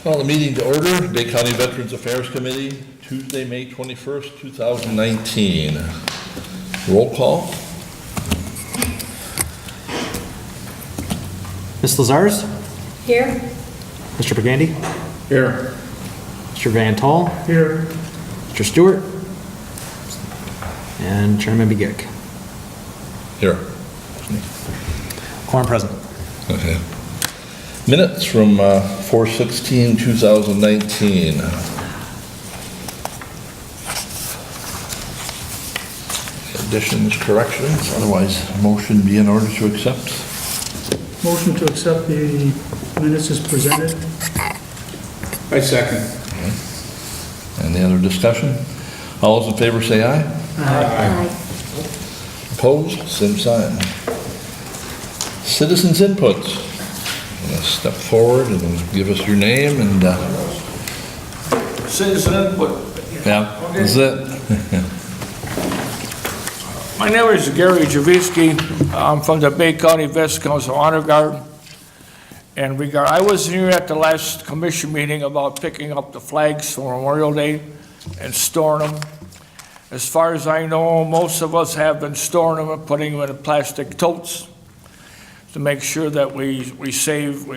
Call the meeting to order, Bay County Veterans Affairs Committee, Tuesday, May 21st, 2019. Roll call. Ms. Lazars? Here. Mr. Burgandy? Here. Mr. Van Tall? Here. Mr. Stewart? And Chairman Begic. Here. Quorum present. Okay. Minutes from 4/16/2019. Additions, corrections, otherwise motion be in order to accept. Motion to accept the minutes as presented. I second. Any other discussion? All those in favor say aye. Aye. Opposed? Same sign. Citizens' inputs. Step forward and give us your name and, Citizen input. yeah, that's it. My name is Gary Javisky. I'm from the Bay County Vets Council Honor Guard. And I was here at the last commission meeting about picking up the flags for Memorial Day and storing them. As far as I know, most of us have been storing them and putting them in plastic totes to make sure that we save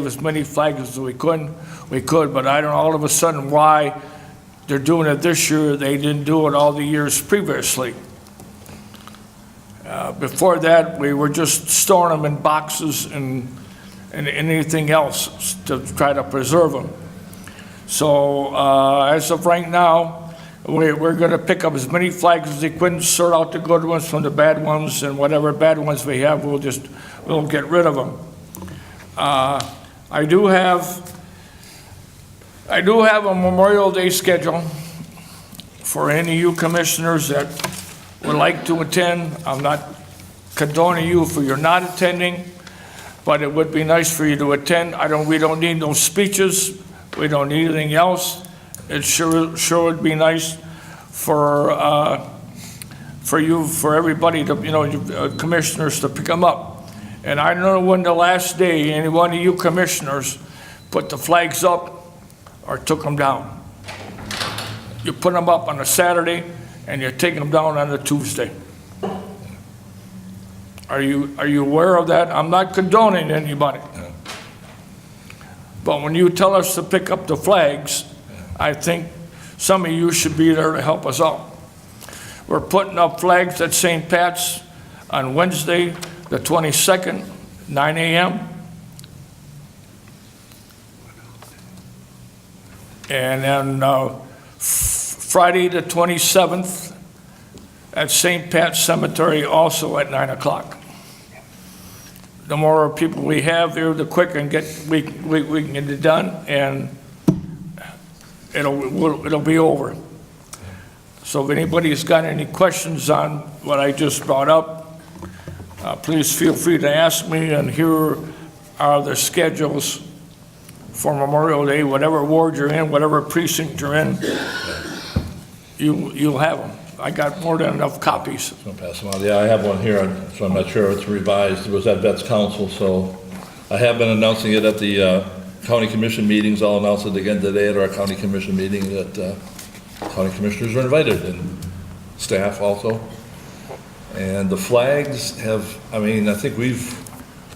as many flags as we could, but I don't know all of a sudden why they're doing it this year. They didn't do it all the years previously. Before that, we were just storing them in boxes and anything else to try to preserve them. So as of right now, we're going to pick up as many flags as we can, sort out the good ones from the bad ones, and whatever bad ones we have, we'll get rid of them. I do have a Memorial Day schedule for any of you commissioners that would like to attend. I'm not condoning you for your not attending, but it would be nice for you to attend. We don't need no speeches. We don't need anything else. It sure would be nice for everybody to, commissioners to pick them up. And I don't know when the last day any one of you commissioners put the flags up or took them down. You put them up on a Saturday and you take them down on a Tuesday. Are you aware of that? I'm not condoning anybody. But when you tell us to pick up the flags, I think some of you should be there to help us out. We're putting up flags at St. Pat's on Wednesday, the 22nd, 9 a.m. And then Friday, the 27th, at St. Pat's Cemetery, also at 9 o'clock. The more people we have there, the quicker we can get it done, and it'll be over. So if anybody's got any questions on what I just brought up, please feel free to ask me, and here are the schedules for Memorial Day. Whatever ward you're in, whatever precinct you're in, you'll have them. I got more than enough copies. I'm gonna pass them out. Yeah, I have one here, so I'm not sure if it's revised. It was at Vets Council, so I have been announcing it at the county commission meetings. I'll announce it again today at our county commission meeting that county commissioners are invited, and staff also. And the flags have, I think we've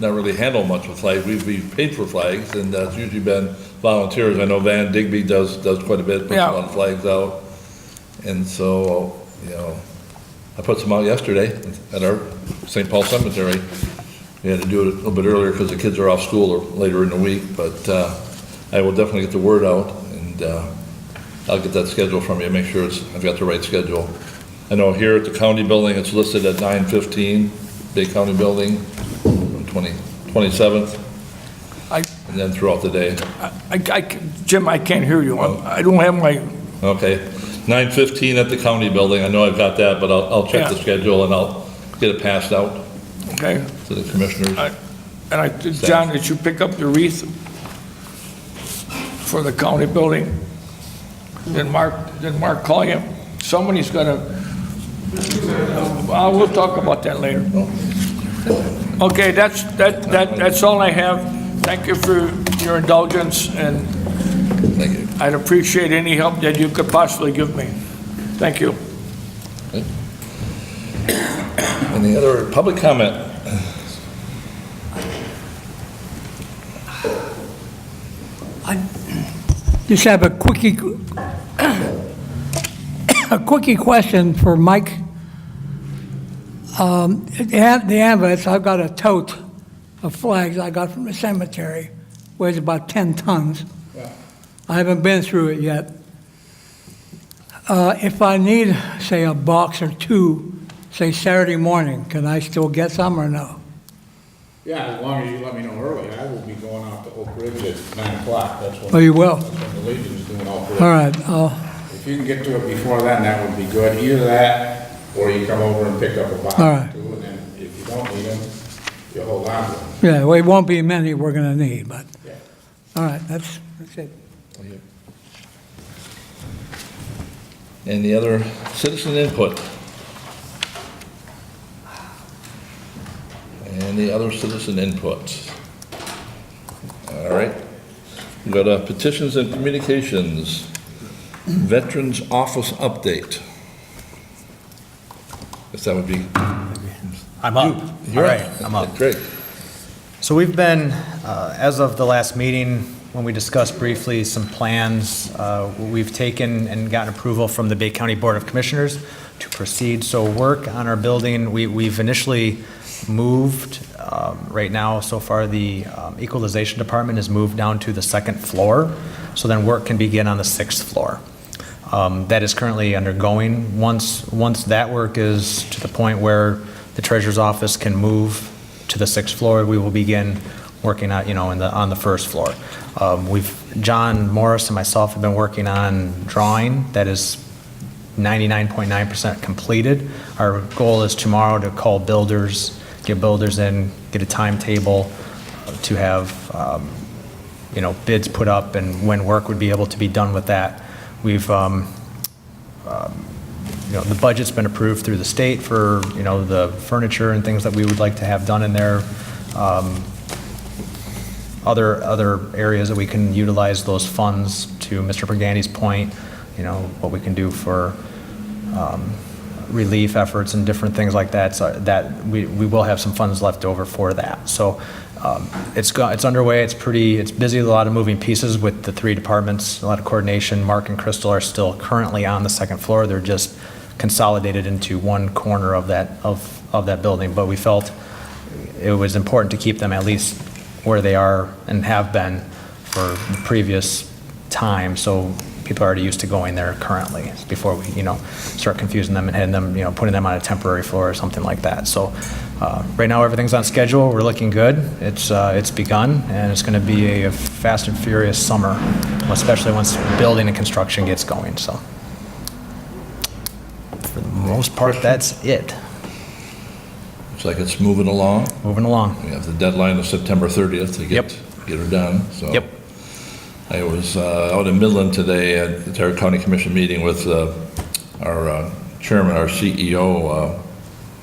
not really handled much with flags. We've paid for flags, and that's usually been volunteers. I know Van Digby does quite a bit, puts a lot of flags out. And so, I put some out yesterday at our St. Paul Cemetery. We had to do it a little bit earlier because the kids are off school or later in the week, but I will definitely get the word out, and I'll get that schedule from you, make sure I've got the right schedule. I know here at the county building, it's listed at 9:15, Bay County building, 27th, and then throughout the day. Jim, I can't hear you. I don't have my... Okay, 9:15 at the county building. I know I've got that, but I'll check the schedule and I'll get it passed out Okay. to the commissioners. John, did you pick up the wreath for the county building? Did Mark call you? Somebody's got to... we'll talk about that later. Okay, that's all I have. Thank you for your indulgence, and Thank you. I'd appreciate any help that you could possibly give me. Thank you. Any other public comment? Just have a quickie, a quickie question for Mike. The ambulance, I've got a tote of flags I got from the cemetery, weighs about 10 tons. I haven't been through it yet. If I need, say, a box or two, say Saturday morning, can I still get some or no? Yeah, as long as you let me know early. I will be going out to Oak Ridge at 9 o'clock. That's Oh, when, you will? that's when the Legion's doing Oak Ridge. All right, If you can get to it before then, that would be good. Either that, or you come over and pick up a box All or right. two, and then if you don't need them, you hold on to them. yeah, well, it won't be many we're gonna need, but, Yeah. all right, that's it. Any other citizen input? Any other citizen input? All right. We've got petitions and communications. Veterans Office update. Guess that would be. I'm up. All You're right, up. I'm up. Great. So we've been, as of the last meeting, when we discussed briefly some plans, we've taken and gotten approval from the Bay County Board of Commissioners to proceed. So work on our building, we've initially moved, right now, so far, the equalization department has moved down to the 2nd floor, so then work can begin on the 6th floor. That is currently undergoing. Once that work is to the point where the treasurer's office can move to the 6th floor, we will begin working on, on the 1st floor. John Morris and myself have been working on drawing that is 99.9% completed. Our goal is tomorrow to call builders, get builders in, get a timetable to have, bids put up and when work would be able to be done with that. We've, the budget's been approved through the state for, the furniture and things that we would like to have done in there. Other areas that we can utilize those funds, to Mr. Perganti's point, what we can do for relief efforts and different things like that, so that we will have some funds left over for that. So it's underway, it's busy, a lot of moving pieces with the 3 departments, a lot of coordination. Mark and Crystal are still currently on the 2nd floor. They're just consolidated into one corner of that building, but we felt it was important to keep them at least where they are and have been for the previous time, so people are already used to going there currently before we, start confusing them and heading them, putting them on a temporary floor or something like that. So right now everything's on schedule. We're looking good. It's begun, and it's going to be a fast and furious summer, especially once building and construction gets going. So for the most part, that's it. Looks like it's moving along. Moving along. We have the deadline of September 30th to get her done, so. Yep. I was out in Midland today at our county commission meeting with our chairman, our CEO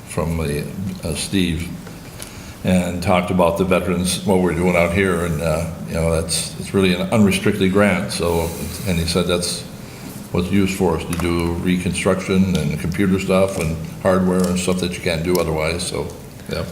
from Steve, and talked about the veterans, what we're doing out here, and it's really an unrestricted grant. So, and he said that's what's used for us to do reconstruction and computer stuff and hardware and stuff that you can't do otherwise. So, yeah.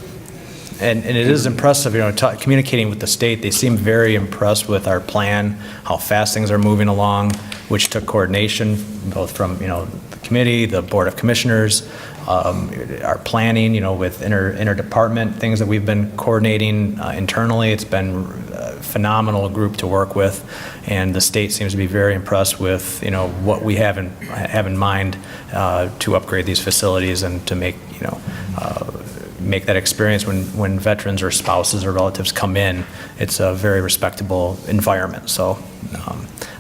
And it is impressive, communicating with the state. They seem very impressed with our plan, how fast things are moving along, which took coordination both from, the committee, the Board of Commissioners, our planning, with interdepartment things that we've been coordinating internally. It's been a phenomenal group to work with, and the state seems to be very impressed with, what we have in mind to upgrade these facilities and to make that experience when veterans or spouses or relatives come in. It's a very respectable environment. So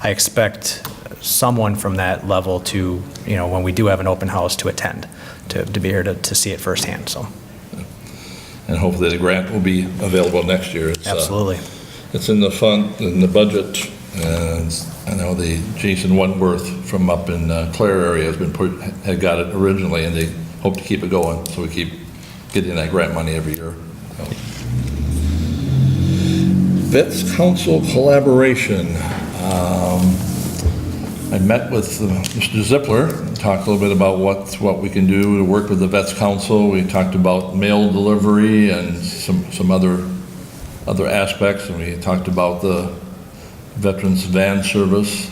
I expect someone from that level to, when we do have an open house, to attend, to be here to see it firsthand. So. And hopefully the grant will be available next year. Absolutely. It's in the fund, in the budget, and I know the Jason Wentworth from up in Clare area had got it originally, and they hope to keep it going, so we keep getting that grant money every year. Vets Council collaboration. I met with Mr. Zippler, talked a little bit about what we can do to work with the Vets Council. We talked about mail delivery and some other aspects, and we talked about the Veterans Van Service,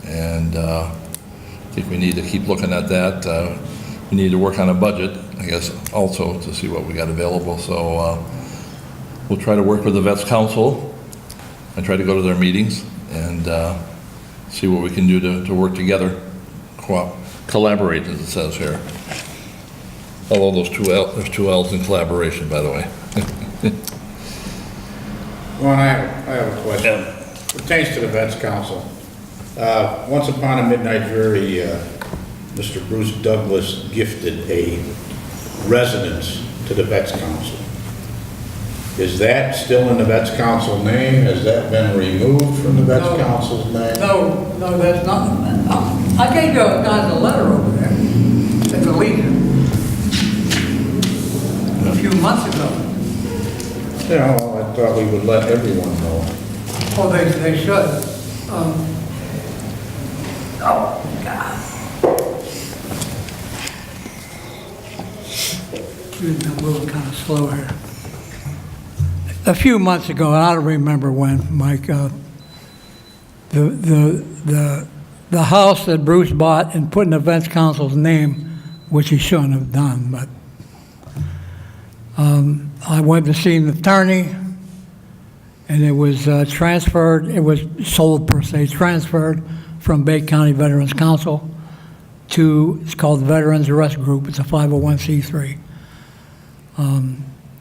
and I think we need to keep looking at that. We need to work on a budget, I guess, also to see what we got available. So we'll try to work with the Vets Council and try to go to their meetings and see what we can do to work together, collaborate, as it says here. Although there's two L's in collaboration, by the way. Well, I have a question. Pertains to the Vets Council. Once upon a midnight jury, Mr. Bruce Douglas gifted a residence to the Vets Council. Is that still in the Vets Council name? Has that been removed from the Vets Council's name? No, that's not. I gave you guys a letter over there at the Legion a few months ago. Yeah, well, I thought we would let everyone know. Oh, they should. Oh, God. I'm moving kind of slow here. A few months ago, I don't remember when, Mike, the house that Bruce bought and put in the Vets Council's name, which he shouldn't have done, but I went to see an attorney, and it was transferred, it was sold per se, transferred from Bay County Veterans Council to, it's called Veterans Arrest Group, it's a 501c3.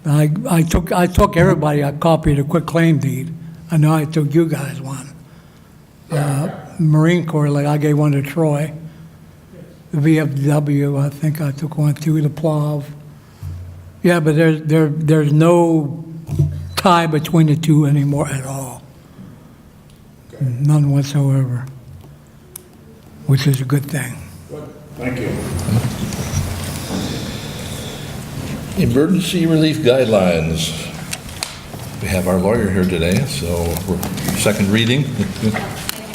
I took everybody a copy of the quitclaim deed. I know I took you guys one. Marine Corps, like I gave one to Troy. The VFW, I think I took one too, the Plav. Yeah, but there's no tie between the two anymore at all. None whatsoever, which is a good thing. Thank you. Emergency relief guidelines. We have our lawyer here today, so we're second reading. Thank you,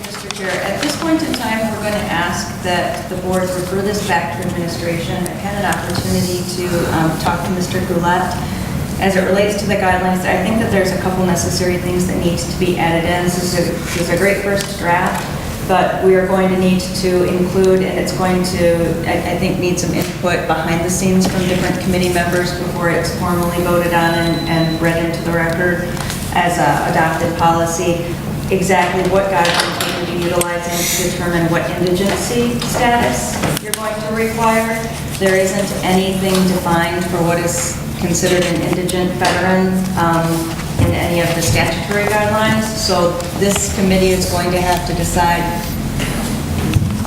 Mr. Chair. At this point in time, we're going to ask that the board refer this back to administration. I've had an opportunity to talk to Mr. Goulet. As it relates to the guidelines, I think that there's a couple necessary things that needs to be added in. This is a great first draft, but we are going to need to include, and it's going to, I think, need some input behind the scenes from different committee members before it's formally voted on and read into the record as a adopted policy. Exactly what guidelines we can be utilizing to determine what indigency status you're going to require. There isn't anything defined for what is considered an indigent veteran in any of the statutory guidelines. So this committee is going to have to decide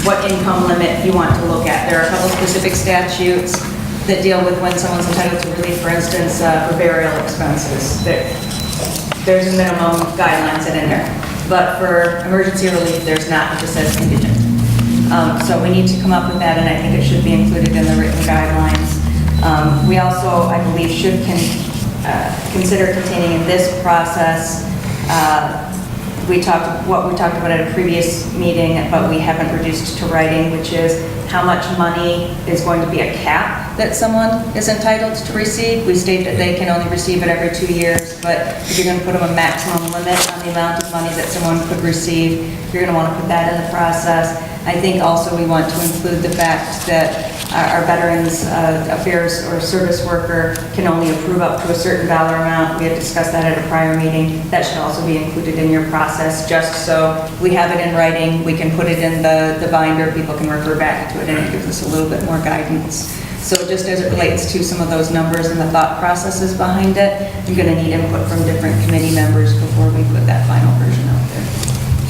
what income limit you want to look at. There are a couple specific statutes that deal with when someone's entitled to relief, for instance, for burial expenses. There's a minimum guidelines in there. But for emergency relief, there's not, it just says indigent. So we need to come up with that, and I think it should be included in the written guidelines. We also, I believe, should consider containing in this process what we talked about at a previous meeting, but we haven't reduced to writing, which is how much money is going to be a cap that someone is entitled to receive. We state that they can only receive it every 2 years, but if you're going to put them a maximum limit on the amount of money that someone could receive, you're going to want to put that in the process. I think also we want to include the fact that our Veterans Affairs or service worker can only approve up to a certain dollar amount. We had discussed that at a prior meeting. That should also be included in your process, just so we have it in writing. We can put it in the binder. People can refer back to it, and it gives us a little bit more guidance. So just as it relates to some of those numbers and the thought processes behind it, I'm going to need input from different committee members before we put that final version out there.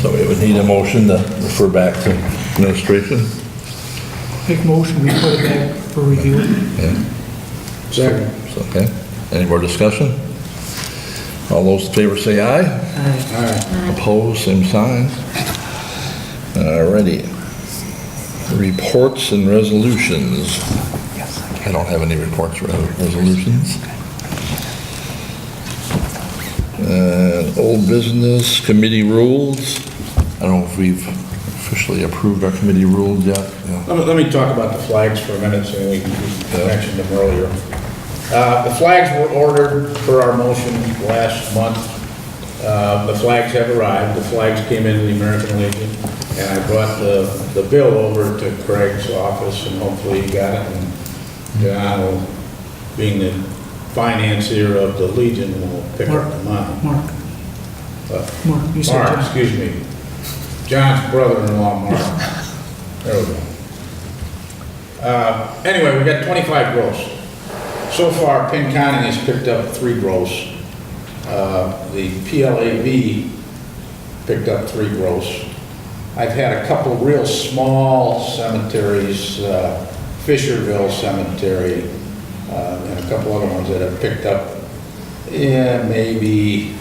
So we would need a motion to refer back to administration. Make motion, we put it back for review. Okay. Second. Okay. Any more discussion? All those in favor say aye. Aye. Opposed, same sign. Alrighty. Reports and resolutions. I don't have any reports or resolutions. Old business, committee rules. I don't know if we've officially approved our committee rules yet. Yeah. Let me talk about the flags for a minute, so we mentioned them earlier. The flags were ordered per our motion last month. The flags have arrived. The flags came into the American Legion, and I brought the bill over to Craig's office, and hopefully he got it. And John, being the financier of the Legion, will pick up the money. Mark, you said Mark, John. excuse me. John's brother-in-law, Mark. There we go. Anyway, we got 25 gross. So far, Pinconning has picked up 3 gross. The PLAB picked up 3 gross. I've had a couple of real small cemeteries, Fisherville Cemetery, and a couple other ones that have picked up, maybe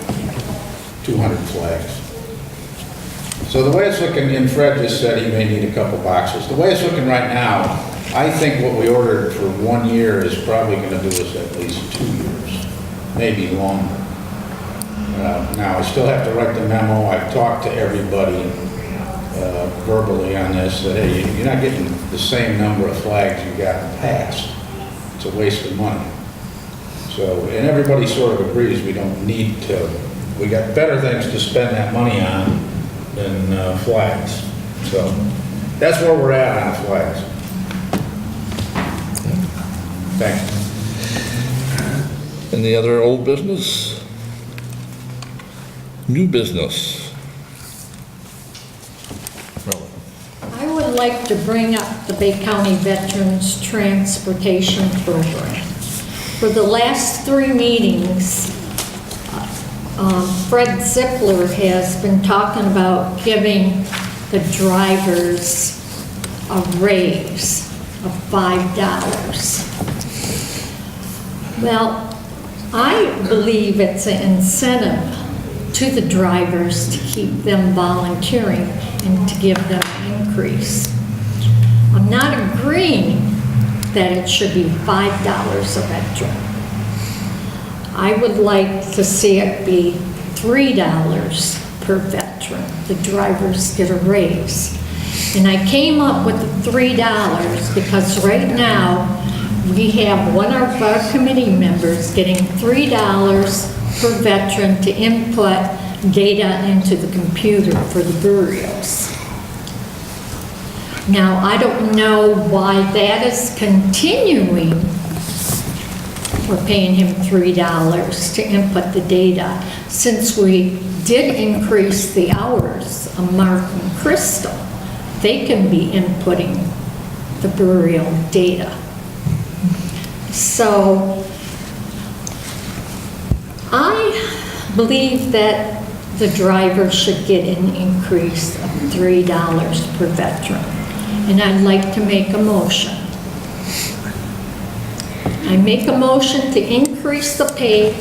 200 flags. So the way it's looking, and Fred just said he may need a couple boxes. The way it's looking right now, I think what we ordered for 1 year is probably going to do us at least 2 years, maybe longer. Now, I still have to write the memo. I've talked to everybody verbally on this, that, hey, you're not getting the same number of flags you got in the past. It's a waste of money. So, and everybody sort of agrees we don't need to. We got better things to spend that money on than flags. So that's where we're at on flags. Thanks. Any other old business? New business? I would like to bring up the Bay County Veterans Transportation Program. For the last 3 meetings, Fred Zippler has been talking about giving the drivers a raise of $5. Well, I believe it's an incentive to the drivers to keep them volunteering and to give them an increase. I'm not agreeing that it should be $5 a veteran. I would like to see it be $3 per veteran. The drivers get a raise. And I came up with the $3 because right now we have one of our committee members getting $3 per veteran to input data into the computer for the burials. Now, I don't know why that is continuing. We're paying him $3 to input the data, since we did increase the hours of Mark and Crystal. They can be inputting the burial data. So I believe that the driver should get an increase of $3 per veteran. And I'd like to make a motion. I make a motion to increase the pay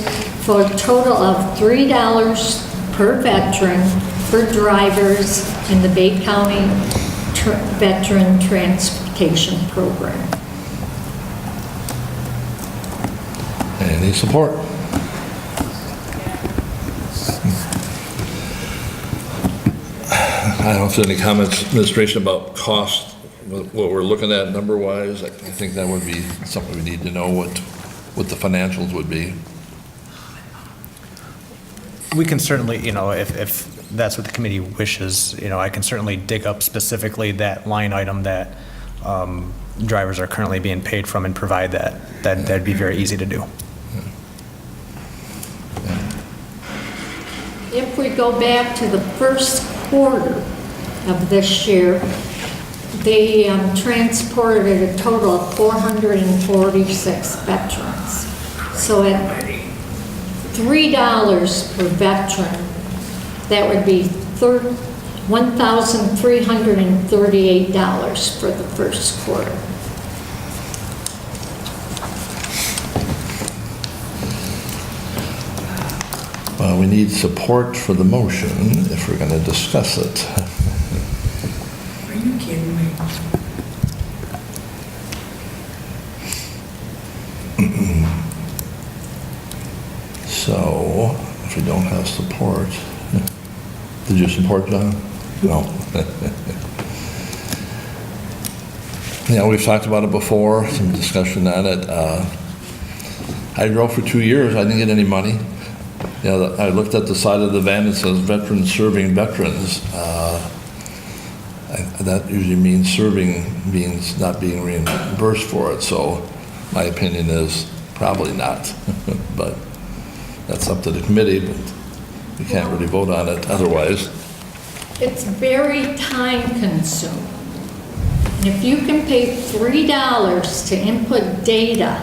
for a total of $3 per veteran for drivers in the Bay County Veteran Transportation Program. Any support? I don't see any comments, administration, about cost, what we're looking at number-wise. I think that would be something we need to know what the financials would be. We can certainly, if that's what the committee wishes, I can certainly dig up specifically that line item that drivers are currently being paid from and provide that. That'd be very easy to do. If we go back to the first quarter of this year, they transported a total of 446 veterans. So at $3 per veteran, that would be $1,338 for the first quarter. Well, we need support for the motion if we're going to discuss it. Are you kidding me? So, if we don't have support, did you support, John? No. Yeah, we've talked about it before, some discussion on it. I drove for 2 years, I didn't get any money. You know, I looked at the side of the van that says veterans serving veterans. That usually means serving means not being reimbursed for it, so my opinion is probably not. But that's up to the committee, but we can't really vote on it otherwise. It's very time consuming. And if you can pay $3 to input data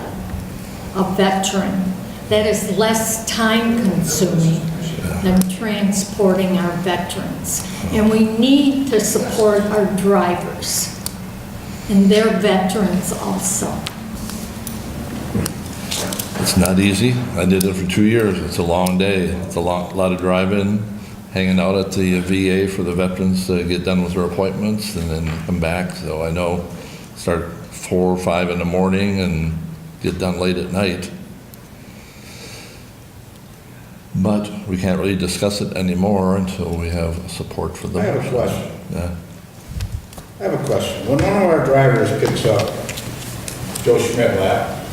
of veteran, that is less time consuming than transporting our veterans. And we need to support our drivers and their veterans also. It's not easy. I did it for 2 years. It's a long day. It's a lot of driving, hanging out at the VA for the veterans to get done with their appointments and then come back. So I know, start 4 or 5 in the morning and get done late at night. But we can't really discuss it anymore until we have support for the I have a motion. question. Yeah. I have a question. When one of our drivers picks up Joe Schmidlap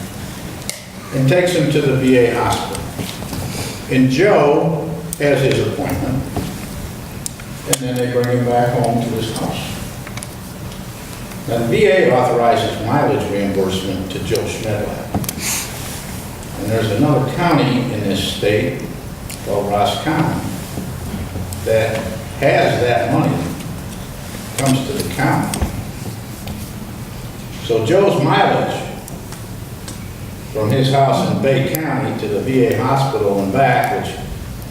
and takes him to the VA hospital, and Joe has his appointment, and then they bring him back home to his house. Now, the VA authorizes mileage reimbursement to Joe Schmidlap. And there's another county in this state called Roscommon that has that money, comes to the county. So Joe's mileage from his house in Bay County to the VA hospital and back, which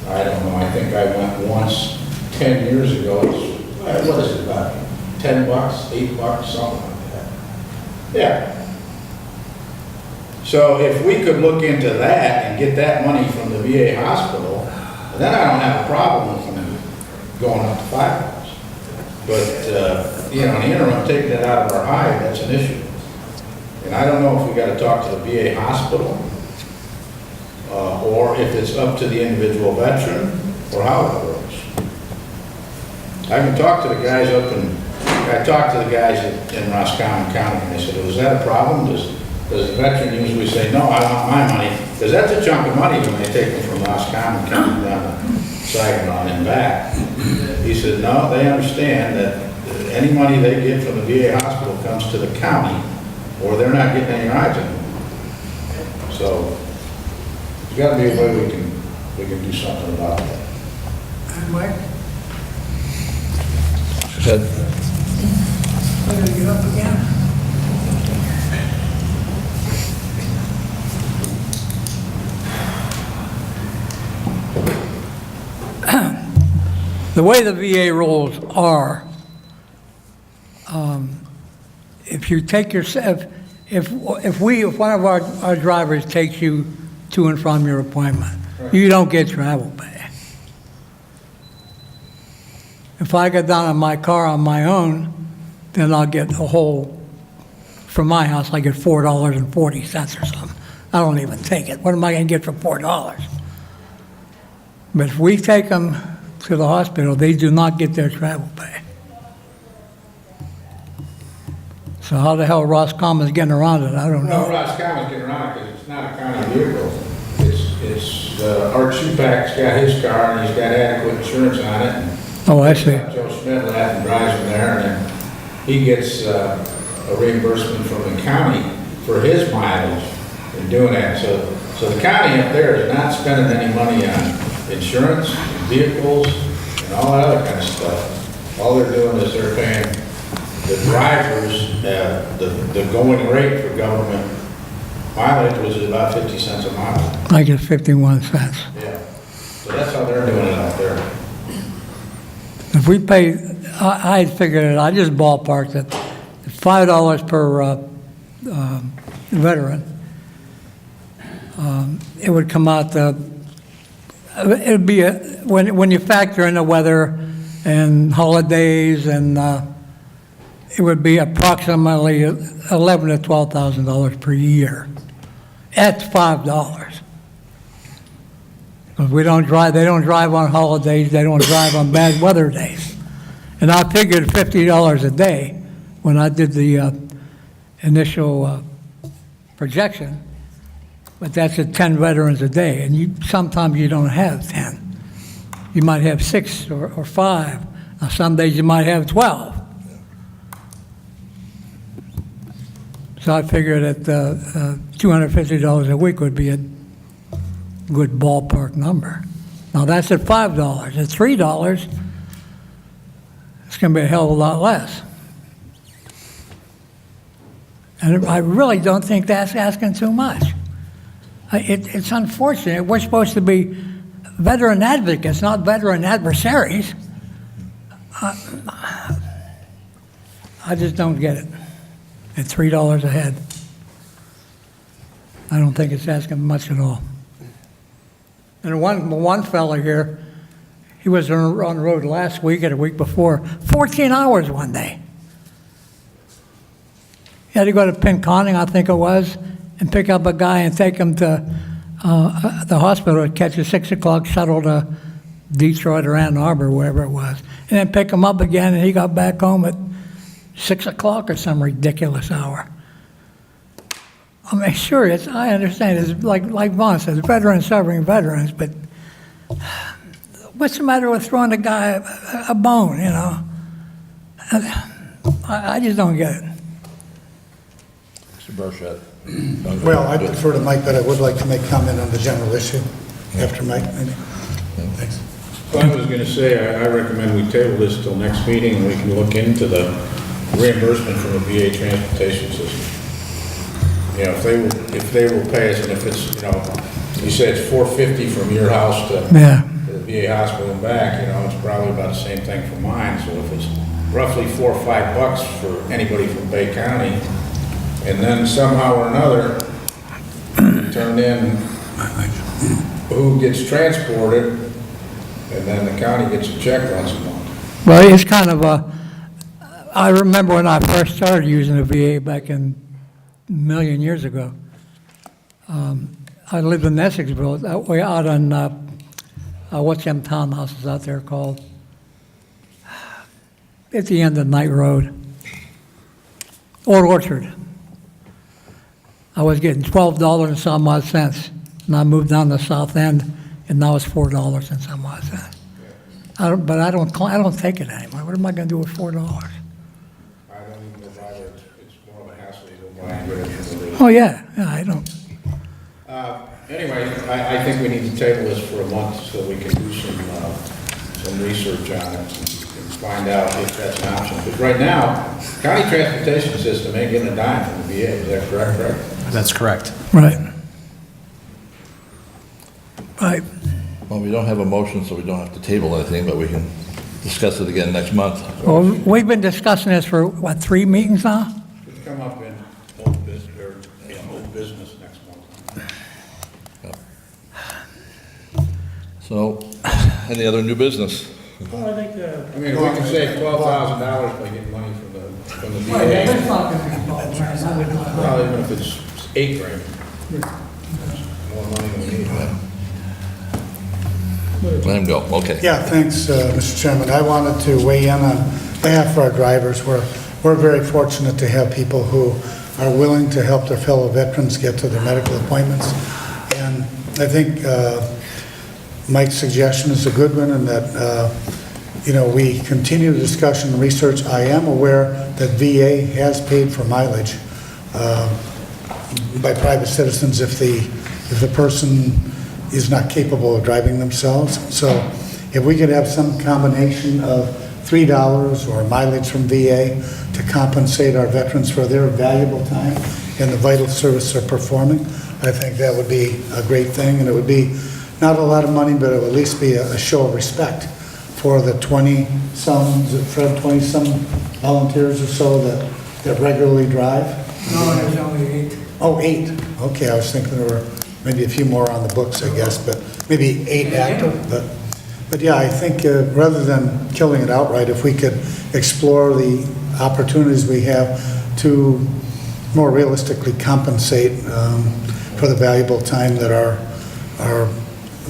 I don't know, I think I went once 10 years ago. What is it, about $10, $8, something like that? Yeah. So if we could look into that and get that money from the VA hospital, then I don't have a problem with them going up to $5. But, you know, in the interim, taking it out of our hide, that's an issue. And I don't know if we got to talk to the VA hospital, or if it's up to the individual veteran, or how it works. I can talk to the guys I talked to the guys in Roscommon County, and they said, "Was that a problem? Does the veteran usually say, no, I want my money?" Because that's a chunk of money when they take them from Roscommon County down to Saginaw and back. He said, no, they understand that any money they get from the VA hospital comes to the county, or they're not getting any rides anymore. So there's got to be a way we can do something about that. Mike, Ted? I gotta get up again. The way the VA rules are, if you take yourself, if one of our drivers takes you to and from your appointment, you don't get travel pay. If I get down in my car on my own, then I'll get a whole, from my house, I get $4.40 or something. I don't even take it. What am I going to get for $4? But if we take them to the hospital, they do not get their travel pay. So how the hell Roscommon's getting around it, I don't No, know. Roscommon's getting around it because it's not a county vehicle. It's Art Shupak's got his car and he's got adequate insurance on it. And Oh, I see. Joe Schmidt and drives him there, and then he gets a reimbursement from the county for his mileage in doing that. So the county up there is not spending any money on insurance, vehicles, and all that other kind of stuff. All they're doing is they're paying the drivers the going rate for government mileage, which is about 50 cents a mile. I get 51 cents. Yeah. So that's how they're doing it out there. If we pay, I had figured it, I just ballparked it, $5 per veteran, it would come out to, it'd be, when you factor in the weather and holidays, and it would be approximately $11,000 to $12,000 per year. That's $5. Because we don't drive, they don't drive on holidays, they don't drive on bad weather days. And I figured $50 a day when I did the initial projection, but that's at 10 veterans a day, and sometimes you don't have 10. You might have 6 or 5. Now, some days you might have 12. So I figured that $250 a week would be a good ballpark number. Now, that's at $5. At $3, it's going to be a hell of a lot less. And I really don't think that's asking too much. It's unfortunate. We're supposed to be veteran advocates, not veteran adversaries. I just don't get it. At $3 a head, I don't think it's asking much at all. And one fella here, he was on the road last week and a week before, 14 hours one day. He had to go to Pinconning, I think it was, and pick up a guy and take him to the hospital to catch a 6 o'clock shuttle to Detroit or Ann Arbor, wherever it was. And then pick him up again, and he got back home at 6 o'clock or some ridiculous hour. I mean, sure, I understand. It's like Vaughn says, veterans serving veterans, but what's the matter with throwing a guy a bone, you know? I just don't get it. Mr. Burchett. Well, I defer to Mike, but I would like to make comment on the general issue after Mike. Thanks. Well, I was going to say, I recommend we table this till next meeting, and we can look into the reimbursement from the VA transportation system. You know, if they will pay us, and if it's, you know, you say it's $450 from your house to the VA hospital and back, you know, it's probably about the same thing for mine. So if it's roughly $4 or $5 for anybody from Bay County, and then somehow or another turn in who gets transported, and then the county gets a check once a month. Well, it's kind of I remember when I first started using the VA back in a million years ago. I lived in Essexville, way out on, what's them townhouses out there called? At the end of Knight Road. Old Orchard. I was getting $12 and some odd cents, and I moved down the south end, and now it's $4 and some odd cents. I don't take it anymore. What am I going to do with $4? I don't even know why it's more of a hassle to go buy and get it from the Oh, yeah, I don't. Anyway, I think we need to table this for a month so we can do some research on it and find out if that's an option. Because right now, county transportation system ain't getting a dime from the VA. Is that correct, Rick? That's correct. Right. Right. Well, we don't have a motion, so we don't have to table anything, but we can discuss it again next month. Well, we've been discussing this for, 3 meetings now? It'll come up in old business next month. So, any other new business? Well, I think, I mean, if we can save $12,000 by getting money from the VA, well, even if it's $8,000, more money than we need. Let him go, okay. Yeah, thanks, Mr. Chairman. I wanted to weigh in on behalf of our drivers. We're very fortunate to have people who are willing to help their fellow veterans get to their medical appointments. And I think Mike's suggestion is a good one, and that, we continue the discussion and research. I am aware that VA has paid for mileage by private citizens if the person is not capable of driving themselves. So if we could have some combination of $3 or mileage from VA to compensate our veterans for their valuable time and the vital service they're performing, I think that would be a great thing, and it would be not a lot of money, but it would at least be a show of respect for the 20-some volunteers or so that regularly drive. No, there's only 8. Oh, 8. Okay, I was thinking there were maybe a few more on the books, I guess, but maybe 8 active. But yeah, I think rather than killing it outright, if we could explore the opportunities we have to more realistically compensate for the valuable time that our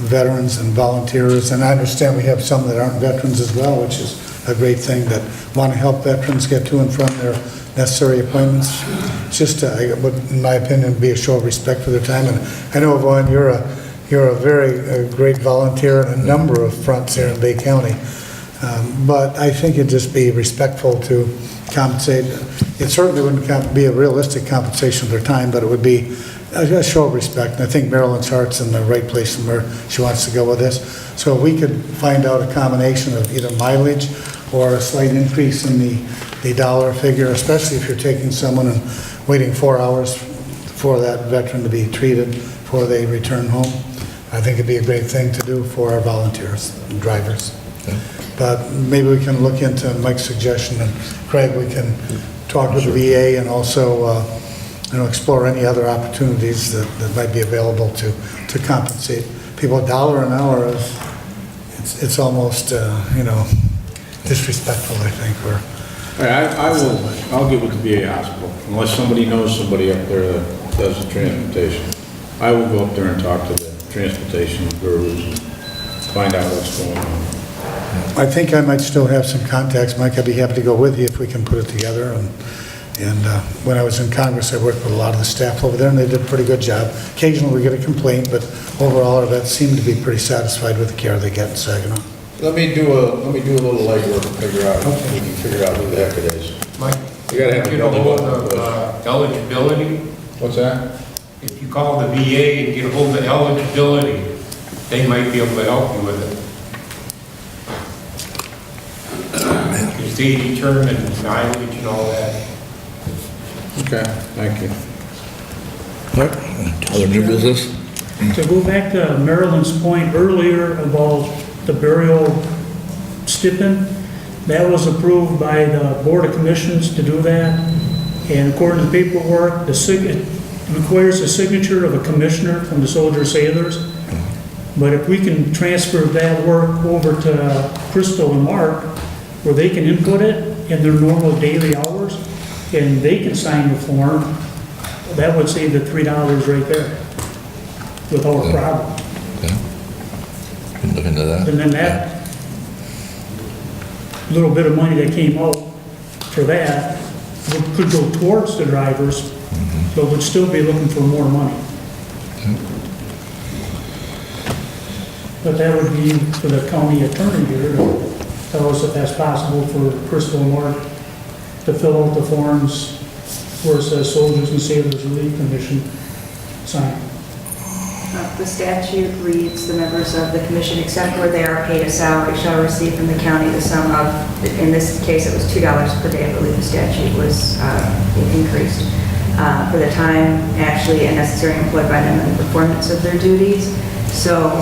veterans and volunteers, and I understand we have some that aren't veterans as well, which is a great thing, that want to help veterans get to and from their necessary appointments. It's just, would, in my opinion, be a show of respect for their time. And I know, Vaughn, you're a very great volunteer on a number of fronts here in Bay County. But I think it'd just be respectful to compensate. It certainly wouldn't be a realistic compensation of their time, but it would be a show of respect. And I think Marilyn's heart's in the right place and where she wants to go with this. So if we could find out a combination of either mileage or a slight increase in the dollar figure, especially if you're taking someone and waiting 4 hours for that veteran to be treated before they return home, I think it'd be a great thing to do for our volunteers and drivers. Okay. But maybe we can look into Mike's suggestion, and Craig, we can talk with the VA and also explore any other opportunities that might be available to compensate people. $1 an hour is, it's almost, disrespectful, I think, or. I'll get with the VA hospital, unless somebody knows somebody up there that does the transportation. I will go up there and talk to the transportation gurus and find out what's going on. I think I might still have some contacts, Mike. I'd be happy to go with you if we can put it together. And when I was in Congress, I worked with a lot of the staff over there, and they did a pretty good job. Occasionally we get a complaint, but overall our vets seem to be pretty satisfied with the care they get in Saginaw. Let me do a little legwork and figure out, we can figure out who the heck it is. Mike, You gotta have a get a hold building. of eligibility. What's that? If you call the VA and get a hold of eligibility, they might be able to help you with it. Because they determine mileage and all that. Okay, thank you. All right, other new business? To go back to Marilyn's point earlier about the burial stipend, that was approved by the Board of Commissions to do that. And according to the paperwork, it requires the signature of a commissioner from the Soldier Sailors. But if we can transfer that work over to Crystal and Mark, where they can input it in their normal daily hours, and they can sign the form, that would save the $3 right there without a problem. Okay. Can look into that. And then that little bit of money that came out for that could go towards the drivers, but would still be looking for more money. But that would be for the county attorney here to tell us if that's possible for Crystal and Mark to fill out the forms where it says Soldiers and Sailors Relief Commission sign. The statute reads, "The members of the commission, except where they are paid a salary, shall receive from the county the sum of," in this case, it was $2 per day. I believe the statute was increased, for the time actually and necessary employed by them in the performance of their duties. So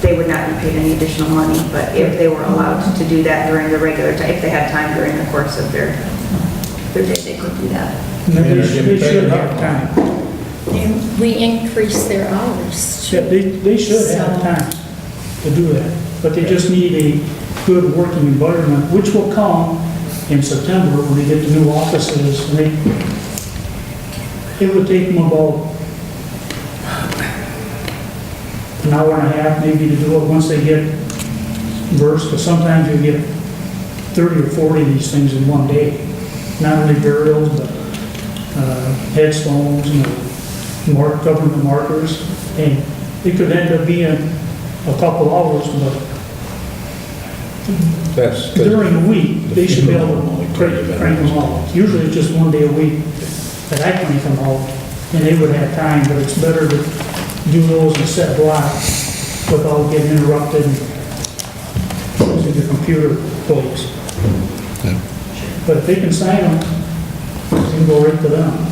they would not be paid any additional money, but if they were allowed to do that during the regular time, if they had time during the course of their day, they could do that. They should have time. And we increase their hours. Yeah, they should have time to do that, but they just need a good working environment, which will come in September when they get the new offices. And it would take them about an hour and a half maybe to do it once they get versed, because sometimes you get 30 or 40 of these things in one day. Not only burials, but headstones, government markers, and it could end up being a couple hours, but during the week, they should be able to crank them out. Usually it's just one day a week that I crank them out, and they would have time, but it's better to do those in set blocks without getting interrupted using the computer plates. Okay. But if they can sign them, it can go right to them.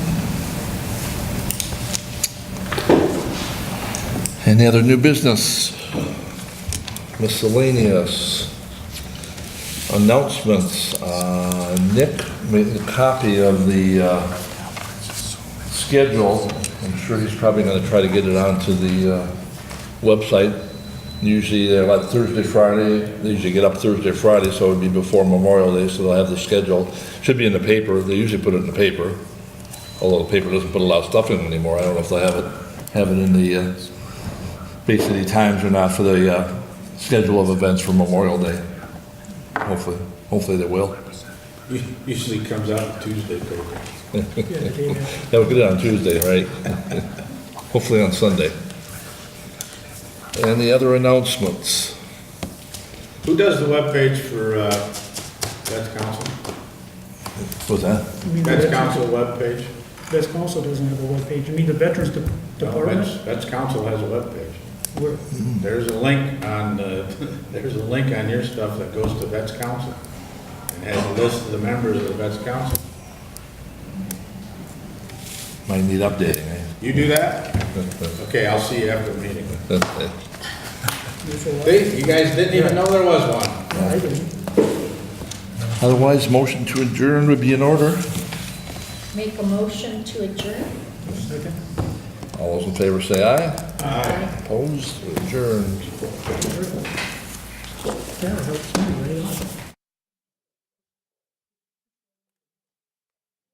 Any other new business? Miscellaneous. Announcements. Nick made a copy of the schedule. I'm sure he's probably going to try to get it onto the website. Usually they're like Thursday, Friday. They usually get up Thursday, Friday, so it would be before Memorial Day, so they'll have the schedule. Should be in the paper. They usually put it in the paper, although the paper doesn't put a lot of stuff in it anymore. I don't know if they'll have it in the basically times or not for the schedule of events for Memorial Day. hopefully they will. Usually comes out Tuesday paper. Yeah, the day after. Yeah, we'll get it on Tuesday, right? Hopefully on Sunday. Any other announcements? Who does the webpage for Vets Council? What's that? You mean the Vets Veterans- Council webpage? Vets Council doesn't have a webpage. You mean the Veterans No, Department? Vets Council has a webpage. Where- There's a link on, there's a link on your stuff that goes to Vets Council and has a list of the members of the Vets Council. Might need updating, eh? You do that? Okay, I'll see you after the meeting. you feel like- See, you guys didn't even know there was one. I didn't. Otherwise, motion to adjourn would be in order. Make a motion to adjourn? Second. All those in favor say aye. Aye. Opposed, adjourned. Yeah, it helps me, right?